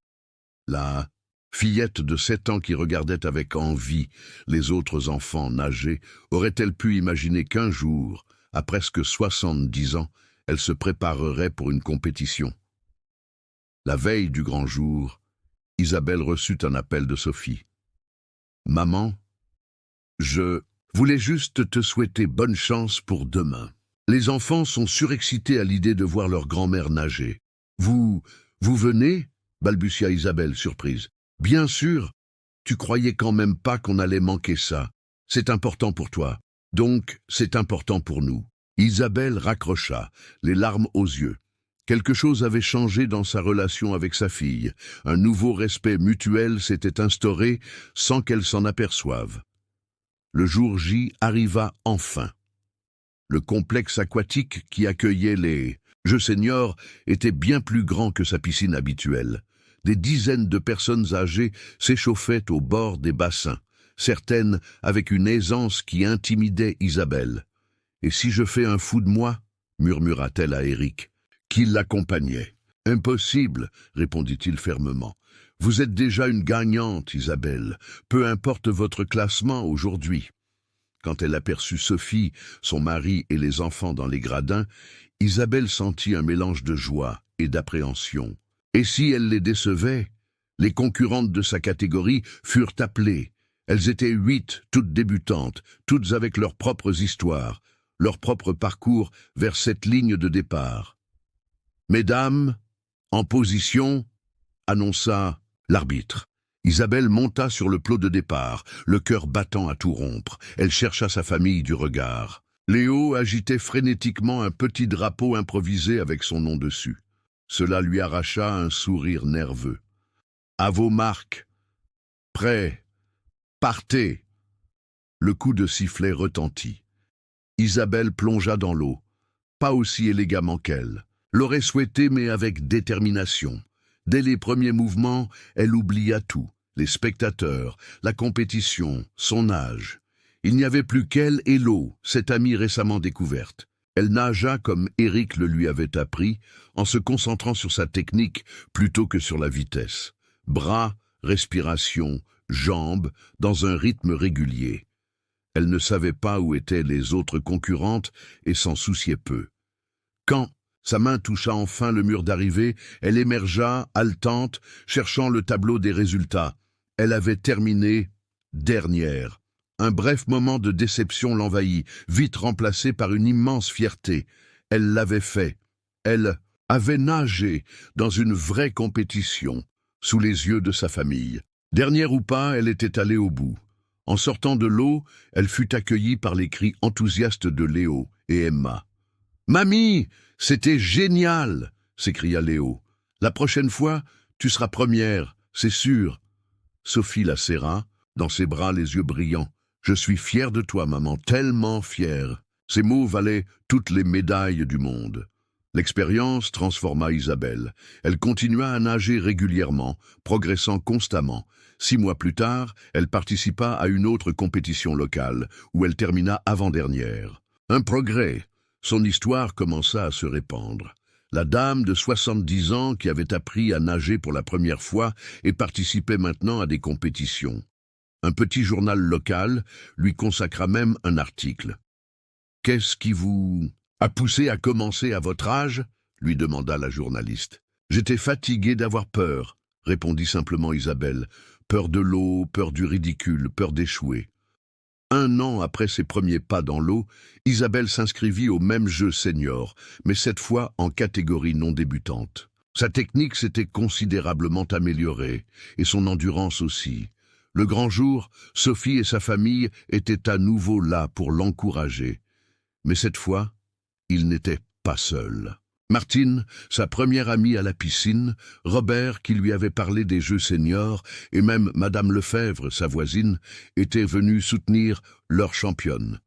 La fillette de 7 ans qui regardait avec envie les autres enfants nager aurait-elle pu imaginer qu'un jour, à presque 70 ans, elle se préparerait pour une compétition? La veille du grand jour, Isabelle reçut un appel de Sophie. « Maman, je voulais juste te souhaiter bonne chance pour demain. Les enfants sont surexcités à l'idée de voir leur grand-mère nager. Vous venez ?» balbutia Isabelle, surprise. « Bien sûr, tu croyais quand même pas qu'on allait manquer ça. C'est important pour toi, donc c'est important pour nous. » Isabelle raccrocha, les larmes aux yeux. Quelque chose avait changé dans sa relation avec sa fille. Un nouveau respect mutuel s'était instauré sans qu'elle s'en aperçoive. Le jour J arriva enfin. Le complexe aquatique qui accueillait les Jeux seniors était bien plus grand que sa piscine habituelle. Des dizaines de personnes âgées s'échauffaient au bord des bassins, certaines avec une aisance qui intimidait Isabelle. « Et si je fais un fou de moi ?» murmura-t-elle à Éric, qui l'accompagnait. « Impossible !» répondit-il fermement. « Vous êtes déjà une gagnante, Isabelle, peu importe votre classement aujourd'hui. » Quand elle aperçut Sophie, son mari et les enfants dans les gradins, Isabelle sentit un mélange de joie et d'appréhension. Et si elle les décevait? Les concurrentes de sa catégorie furent appelées. Elles étaient 8, toutes débutantes, toutes avec leurs propres histoires, leur propre parcours vers cette ligne de départ. « Mesdames, en position !» annonça l'arbitre. Isabelle monta sur le plot de départ, le cœur battant à tout rompre. Elle chercha sa famille du regard. Léo agitait frénétiquement un petit drapeau improvisé avec son nom dessus. Cela lui arracha un sourire nerveux. « À vos marques. Prêts. Partez !» Le coup de sifflet retentit. Isabelle plongea dans l'eau, pas aussi élégamment qu'elle. L'aurait souhaité, mais avec détermination. Dès les premiers mouvements, elle oublia tout. Les spectateurs, la compétition, son âge. Il n'y avait plus qu'elle et l'eau, cette amie récemment découverte. Elle nagea comme Éric le lui avait appris, en se concentrant sur sa technique plutôt que sur la vitesse. Bras, respiration, jambes, dans un rythme régulier. Elle ne savait pas où étaient les autres concurrentes et s'en souciait peu. Quand sa main toucha enfin le mur d'arrivée, elle émergea, haletante, cherchant le tableau des résultats. Elle avait terminé dernière. Un bref moment de déception l'envahit, vite remplacé par une immense fierté. Elle l'avait fait. Elle avait nagé dans une vraie compétition, sous les yeux de sa famille. Dernière ou pas, elle était allée au bout. En sortant de l'eau, elle fut accueillie par les cris enthousiastes de Léo et Emma. « Mamie, c'était génial !» s'écria Léo. « La prochaine fois, tu seras première, c'est sûr. » Sophie la serra, dans ses bras les yeux brillants. « Je suis fière de toi, maman, tellement fière. » Ces mots valaient toutes les médailles du monde. L'expérience transforma Isabelle. Elle continua à nager régulièrement, progressant constamment. 6 mois plus tard, elle participa à une autre compétition locale, où elle termina avant-dernière. Un progrès. Son histoire commença à se répandre. La dame de 70 ans qui avait appris à nager pour la première fois et participait maintenant à des compétitions. Un petit journal local lui consacra même un article. « Qu'est-ce qui vous a poussé à commencer à votre âge ?» lui demanda la journaliste. « J'étais fatiguée d'avoir peur », répondit simplement Isabelle. Peur de l'eau, peur du ridicule, peur d'échouer. 1 an après ses premiers pas dans l'eau, Isabelle s'inscrivit au même jeu senior, mais cette fois en catégorie non débutante. Sa technique s'était considérablement améliorée, et son endurance aussi. Le grand jour, Sophie et sa famille étaient à nouveau là pour l'encourager. Mais cette fois, il n'était pas seul. Martine, sa première amie à la piscine, Robert qui lui avait parlé des Jeux seniors, et même Madame Lefebvre, sa voisine, étaient venus soutenir leur championne.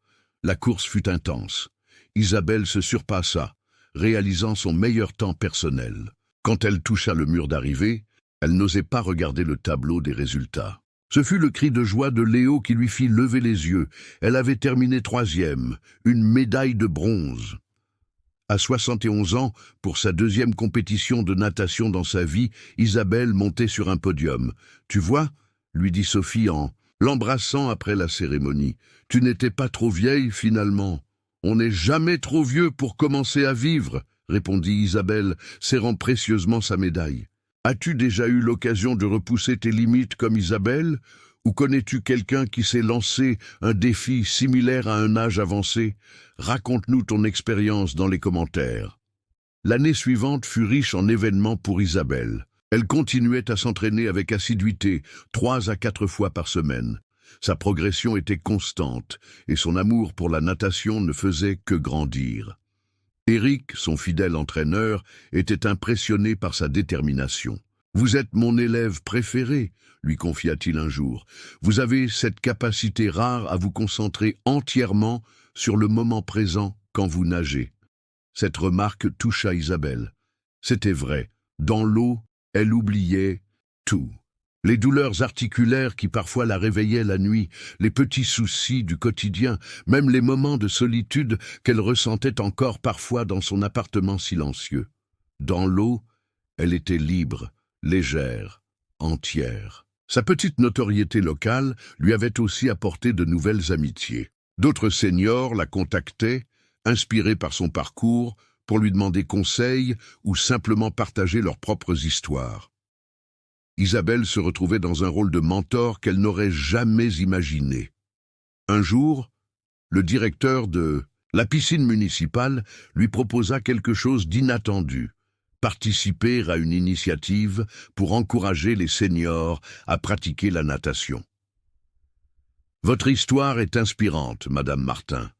La course fut intense. Isabelle se surpassa, réalisant son meilleur temps personnel. Quand elle toucha le mur d'arrivée, elle n'osait pas regarder le tableau des résultats. Ce fut le cri de joie de Léo qui lui fit lever les yeux. Elle avait terminé 3e, une médaille de bronze. À 71 ans, pour sa 2e compétition de natation dans sa vie, Isabelle montait sur un podium. « Tu vois ?» lui dit Sophie en l'embrassant après la cérémonie. « Tu n'étais pas trop vieille finalement. »« On n'est jamais trop vieux pour commencer à vivre », répondit Isabelle, serrant précieusement sa médaille. « As-tu déjà eu l'occasion de repousser tes limites comme Isabelle ? Ou connais-tu quelqu'un qui s'est lancé un défi similaire à un âge avancé ? Raconte-nous ton expérience dans les commentaires. » L'année suivante fut riche en événements pour Isabelle. Elle continuait à s'entraîner avec assiduité, 3 à 4 fois par semaine. Sa progression était constante et son amour pour la natation ne faisait que grandir. Éric, son fidèle entraîneur, était impressionné par sa détermination. « Vous êtes mon élève préféré », lui confia-t-il un jour. « Vous avez cette capacité rare à vous concentrer entièrement sur le moment présent quand vous nagez. » Cette remarque toucha Isabelle. C'était vrai. Dans l'eau, elle oubliait tout. Les douleurs articulaires qui parfois la réveillaient la nuit, les petits soucis du quotidien, même les moments de solitude qu'elle ressentait encore parfois dans son appartement silencieux. Dans l'eau, elle était libre, légère, entière. Sa petite notoriété locale lui avait aussi apporté de nouvelles amitiés. D'autres seniors la contactaient, inspirés par son parcours, pour lui demander conseil ou simplement partager leurs propres histoires. Isabelle se retrouvait dans un rôle de mentor qu'elle n'aurait jamais imaginé. Un jour, le directeur de la piscine municipale lui proposa quelque chose d'inattendu, participer à une initiative pour encourager les seniors à pratiquer la natation. « Votre histoire est inspirante, Madame Martin.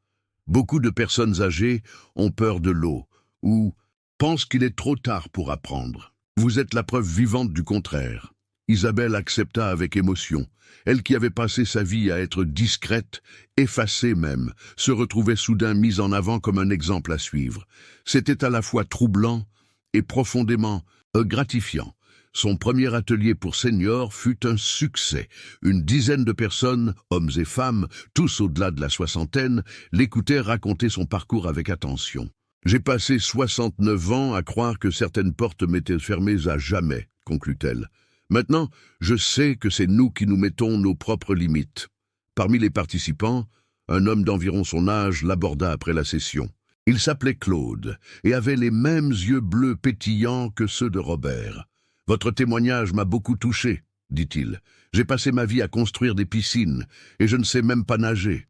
Beaucoup de personnes âgées ont peur de l'eau ou pensent qu'il est trop tard pour apprendre. Vous êtes la preuve vivante du contraire. » Isabelle accepta avec émotion. Elle qui avait passé sa vie à être discrète, effacée même, se retrouvait soudain mise en avant comme un exemple à suivre. C'était à la fois troublant et profondément gratifiant. Son premier atelier pour seniors fut un succès. Une dizaine de personnes, hommes et femmes, tous au-delà de la 60aine, l'écoutaient raconter son parcours avec attention. « J'ai passé 69 ans à croire que certaines portes m'étaient fermées à jamais », conclut-elle. « Maintenant, je sais que c'est nous qui nous mettons nos propres limites. Parmi les participants, un homme d'environ son âge l'aborda après la session. Il s'appelait Claude et avait les mêmes yeux bleus pétillants que ceux de Robert. « Votre témoignage m'a beaucoup touché, dit-il. J'ai passé ma vie à construire des piscines et je ne sais même pas nager.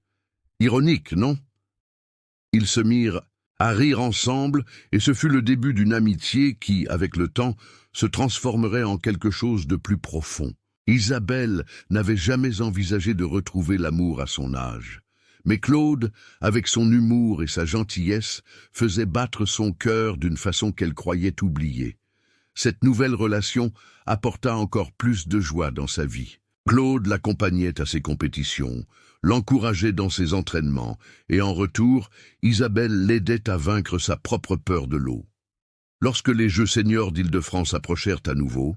Ironique, non ?» Ils se mirent à rire ensemble et ce fut le début d'une amitié qui, avec le temps, se transformerait en quelque chose de plus profond. Isabelle n'avait jamais envisagé de retrouver l'amour à son âge. Mais Claude, avec son humour et sa gentillesse, faisait battre son cœur d'une façon qu'elle croyait oubliée. Cette nouvelle relation apporta encore plus de joie dans sa vie. Claude l'accompagnait à ses compétitions, l'encourageait dans ses entraînements, et en retour, Isabelle l'aidait à vaincre sa propre peur de l'eau. Lorsque les Jeux seniors d'Île-de-France approchèrent à nouveau,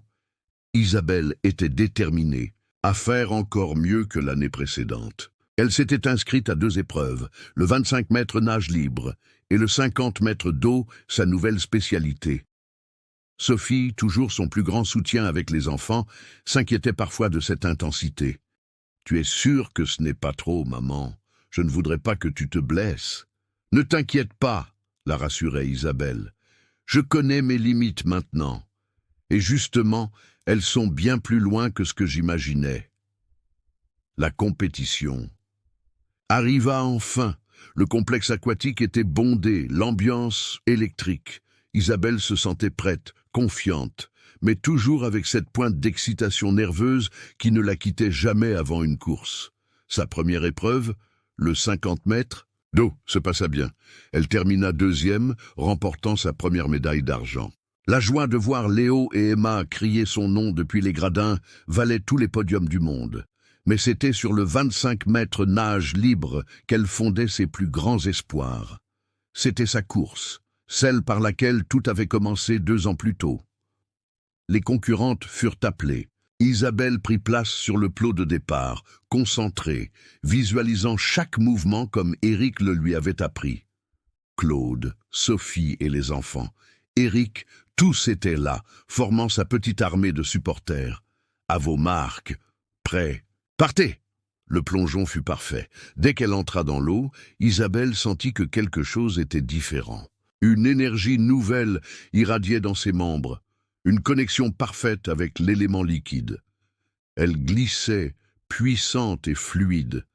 Isabelle était déterminée à faire encore mieux que l'année précédente. Elle s'était inscrite à 2 épreuves, le 25 mètres nage libre et le 50 mètres d'eau, sa nouvelle spécialité. Sophie, toujours son plus grand soutien avec les enfants, s'inquiétait parfois de cette intensité. « Tu es sûre que ce n'est pas trop, maman? Je ne voudrais pas que tu te blesses. »« Ne t'inquiète pas, » la rassurait Isabelle. « Je connais mes limites maintenant. Et justement, elles sont bien plus loin que ce que j'imaginais. » La compétition arriva enfin. Le complexe aquatique était bondé, l'ambiance électrique. Isabelle se sentait prête, confiante, mais toujours avec cette pointe d'excitation nerveuse qui ne la quittait jamais avant une course. Sa première épreuve, le 50 mètres d'eau, se passa bien. Elle termina 2e, remportant sa première médaille d'argent. La joie de voir Léo et Emma crier son nom depuis les gradins valait tous les podiums du monde. Mais c'était sur le 25 mètres nage libre qu'elle fondait ses plus grands espoirs. C'était sa course, celle par laquelle tout avait commencé 2 ans plus tôt. Les concurrentes furent appelées. Isabelle prit place sur le plot de départ, concentrée, visualisant chaque mouvement comme Éric le lui avait appris. Claude, Sophie et les enfants. Éric, tous étaient là, formant sa petite armée de supporters. À vos marques, prêts. Partez! Le plongeon fut parfait. Dès qu'elle entra dans l'eau, Isabelle sentit que quelque chose était différent. Une énergie nouvelle irradiait dans ses membres, une connexion parfaite avec l'élément liquide. Elle glissait, puissante et fluide,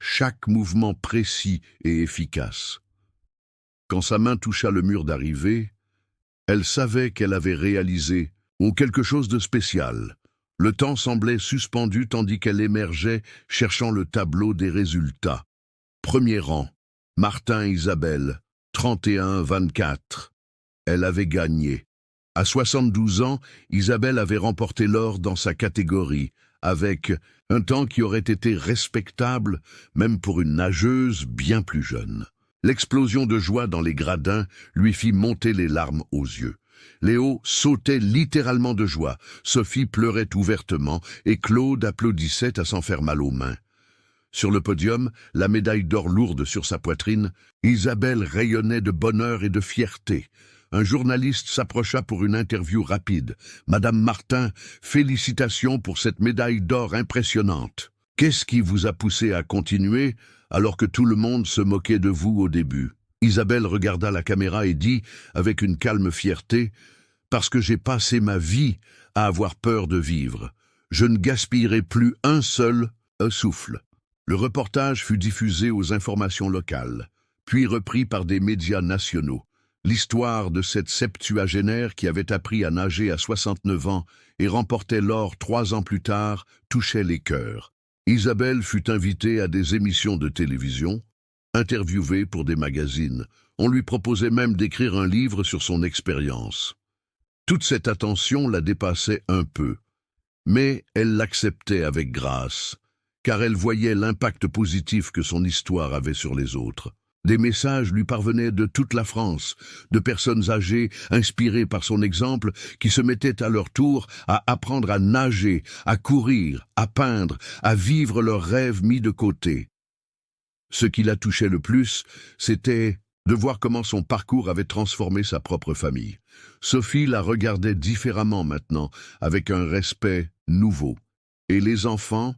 chaque mouvement précis et efficace. Quand sa main toucha le mur d'arrivée, elle savait qu'elle avait réalisé quelque chose de spécial. Le temps semblait suspendu tandis qu'elle émergeait, cherchant le tableau des résultats. Premier rang, Martin Isabelle, 31-24. Elle avait gagné. À 72 ans, Isabelle avait remporté l'or dans sa catégorie, avec un temps qui aurait été respectable, même pour une nageuse bien plus jeune. L'explosion de joie dans les gradins lui fit monter les larmes aux yeux. Léo sautait littéralement de joie, Sophie pleurait ouvertement et Claude applaudissait à s'en faire mal aux mains. Sur le podium, la médaille d'or lourde sur sa poitrine, Isabelle rayonnait de bonheur et de fierté. Un journaliste s'approcha pour une interview rapide. « Madame Martin, félicitations pour cette médaille d'or impressionnante. Qu'est-ce qui vous a poussé à continuer alors que tout le monde se moquait de vous au début ?» Isabelle regarda la caméra et dit, avec une calme fierté, « Parce que j'ai passé ma vie à avoir peur de vivre. Je ne gaspillerai plus un seul souffle. » Le reportage fut diffusé aux informations locales, puis repris par des médias nationaux. L'histoire de cette septuagénaire qui avait appris à nager à 69 ans et remportait l'or 3 ans plus tard touchait les cœurs. Isabelle fut invitée à des émissions de télévision, interviewée pour des magazines. On lui proposait même d'écrire un livre sur son expérience. Toute cette attention la dépassait un peu, mais elle l'acceptait avec grâce, car elle voyait l'impact positif que son histoire avait sur les autres. Des messages lui parvenaient de toute la France, de personnes âgées, inspirées par son exemple, qui se mettaient à leur tour à apprendre à nager, à courir, à peindre, à vivre leurs rêves mis de côté. Ce qui la touchait le plus, c'était de voir comment son parcours avait transformé sa propre famille. Sophie la regardait différemment maintenant, avec un respect nouveau. Et les enfants?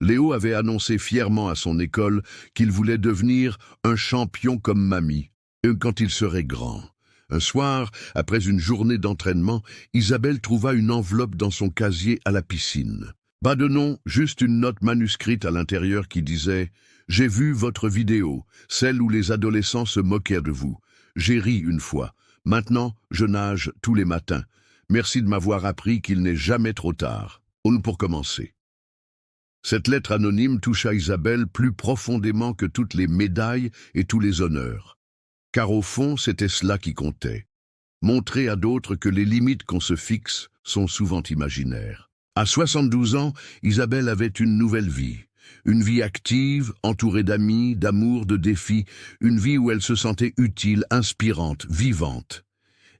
Léo avait annoncé fièrement à son école qu'il voulait devenir un champion comme mamie, quand il serait grand. Un soir, après une journée d'entraînement, Isabelle trouva une enveloppe dans son casier à la piscine. Pas de nom, juste une note manuscrite à l'intérieur qui disait « J'ai vu votre vidéo, celle où les adolescents se moquaient de vous. J'ai ri une fois. Maintenant, je nage tous les matins. Merci de m'avoir appris qu'il n'est jamais trop tard. » Pour commencer. Cette lettre anonyme toucha Isabelle plus profondément que toutes les médailles et tous les honneurs. Car au fond, c'était cela qui comptait. Montrer à d'autres que les limites qu'on se fixe sont souvent imaginaires. À 72 ans, Isabelle avait une nouvelle vie. Une vie active, entourée d'amis, d'amour, de défis. Une vie où elle se sentait utile, inspirante, vivante.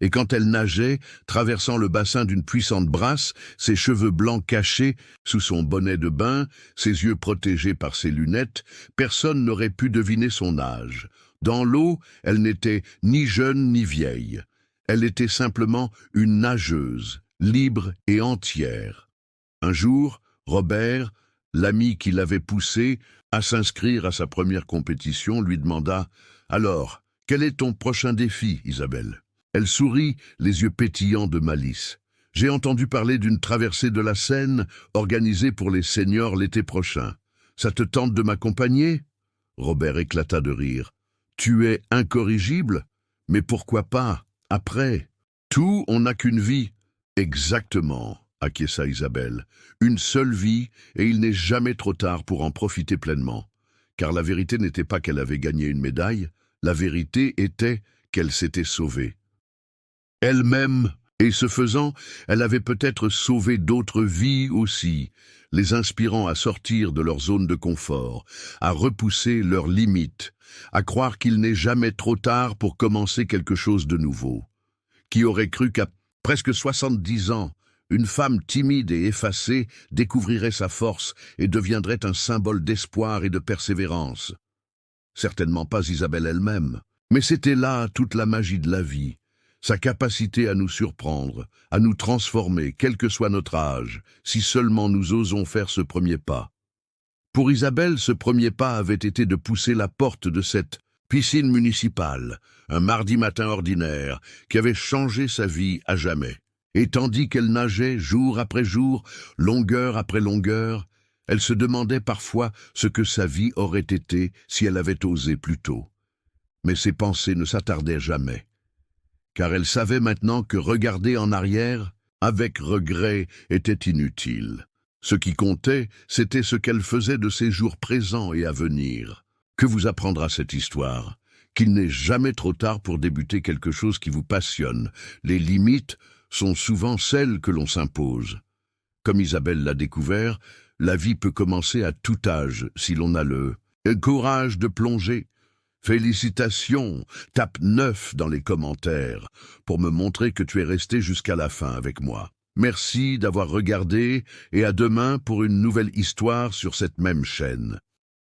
Et quand elle nageait, traversant le bassin d'une puissante brasse, ses cheveux blancs cachés sous son bonnet de bain, ses yeux protégés par ses lunettes, personne n'aurait pu deviner son âge. Dans l'eau, elle n'était ni jeune ni vieille. Elle était simplement une nageuse, libre et entière. Un jour, Robert, l'ami qui l'avait poussée à s'inscrire à sa première compétition, lui demanda « Alors, quel est ton prochain défi, Isabelle ?» Elle sourit, les yeux pétillants de malice. « J'ai entendu parler d'une traversée de la Seine organisée pour les seniors l'été prochain. Ça te tente de m'accompagner ?» Robert éclata de rire. « Tu es incorrigible? Mais pourquoi pas? Après? Tout, on n'a qu'une vie. » « Exactement, » acquiesça Isabelle. « Une seule vie, et il n'est jamais trop tard pour en profiter pleinement. » Car la vérité n'était pas qu'elle avait gagné une médaille, la vérité était qu'elle s'était sauvée. Elle-même, et ce faisant, elle avait peut-être sauvé d'autres vies aussi, les inspirant à sortir de leur zone de confort, à repousser leurs limites, à croire qu'il n'est jamais trop tard pour commencer quelque chose de nouveau. Qui aurait cru qu'à presque 70 ans, une femme timide et effacée découvrirait sa force et deviendrait un symbole d'espoir et de persévérance? Certainement pas Isabelle elle-même, mais c'était là toute la magie de la vie. Sa capacité à nous surprendre, à nous transformer, quel que soit notre âge, si seulement nous osons faire ce premier pas. Pour Isabelle, ce premier pas avait été de pousser la porte de cette piscine municipale, un mardi matin ordinaire, qui avait changé sa vie à jamais. Et tandis qu'elle nageait jour après jour, longueur après longueur, elle se demandait parfois ce que sa vie aurait été si elle avait osé plus tôt. Mais ses pensées ne s'attardaient jamais. Car elle savait maintenant que regarder en arrière, avec regret, était inutile. Ce qui comptait, c'était ce qu'elle faisait de ses jours présents et à venir. Que vous apprendra cette histoire? Qu'il n'est jamais trop tard pour débuter quelque chose qui vous passionne. Les limites sont souvent celles que l'on s'impose. Comme Isabelle l'a découvert, la vie peut commencer à tout âge si l'on a le courage de plonger. Félicitations, tape 9 dans les commentaires pour me montrer que tu es resté jusqu'à la fin avec moi. Merci d'avoir regardé et à demain pour une nouvelle histoire sur cette même chaîne.